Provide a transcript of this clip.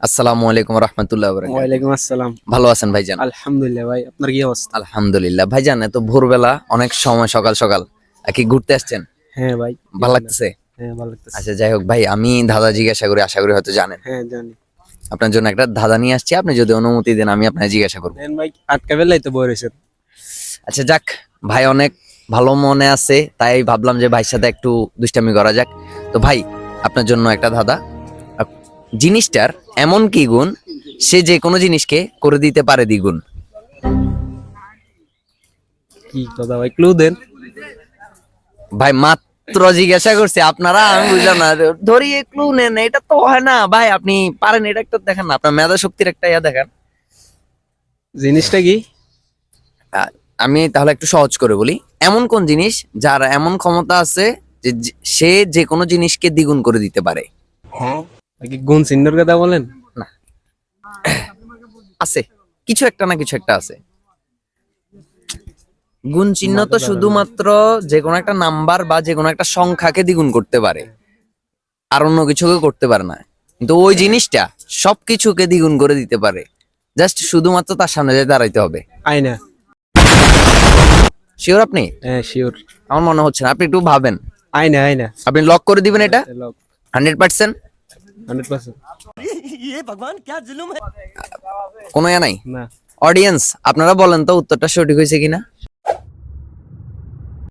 আসসালামু আলাইকুম রাহমাতুল্লাহি ওয়া বারাকাতুহু। ওয়ালাইকুম আসসালাম। ভালো আছেন ভাইজান? আলহামদুলিল্লাহ ভাই, আপনার কি অবস্থা? আলহামদুলিল্লাহ। ভাইজান এত ভোরবেলা অনেক সময় সকাল সকাল কি ঘুরতে আসছেন? হ্যাঁ ভাই, ভালো লাগতেছে? হ্যাঁ ভালো লাগতেছে। আচ্ছা যাই হোক ভাই, আমি ধাঁধা জিজ্ঞাসা করি, আশা করি হয়তো জানেন। হ্যাঁ জানি। আপনার জন্য একটা ধাঁধা নিয়ে আসছি, আপনি যদি অনুমতি দেন আমি আপনাকে জিজ্ঞাসা করব। দেন ভাই, আটকা বেলাই তো বই রয়েছে। আচ্ছা যাক, ভাই অনেক ভালো মনে আছে, তাই ভাবলাম যে ভাইয়ের সাথে একটু দুষ্টামি করা যাক। তো ভাই, আপনার জন্য একটা ধাঁধা। জিনিসটার এমন কি গুণ, সে যে কোনো জিনিসকে করে দিতে পারে দ্বিগুণ? কি কথা ভাই, ক্লু দেন। ভাই মাত্র জিজ্ঞাসা করছি আপনারা, আমি বুঝলাম না, ধরি একটু নেন, এটা তো হয় না ভাই, আপনি পারেন, এটা একটা দেখেন না, আপনার মেধা শক্তির একটা ইয়া দেখেন। জিনিসটা কি? আহ, আমি তাহলে একটু সহজ করে বলি। এমন কোন জিনিস যার এমন ক্ষমতা আছে যে সে যে কোনো জিনিসকে দ্বিগুণ করে দিতে পারে? কি গুণ চিহ্নের কথা বলেন? না, আছে, কিছু একটা না কিছু একটা আছে। গুণ চিহ্ন তো শুধুমাত্র যে কোনো একটা নাম্বার বা যে কোনো একটা সংখ্যাকে দ্বিগুণ করতে পারে, আর অন্য কিছুকে করতে পারে না। কিন্তু ওই জিনিসটা সবকিছুকে দ্বিগুণ করে দিতে পারে, জাস্ট শুধুমাত্র তার সামনে যেয়ে দাঁড়াইতে হবে। আয়না। শিওর আপনি? হ্যাঁ শিওর। আমার মনে হচ্ছে না, আপনি একটু ভাবেন। আয়না আয়না। আপনি লক করে দিবেন এটা লক। 100%? 100%। কোনো ইয়া নাই? না। অডিয়েন্স আপনারা বলেন তো উত্তরটা সঠিক হয়েছে কিনা।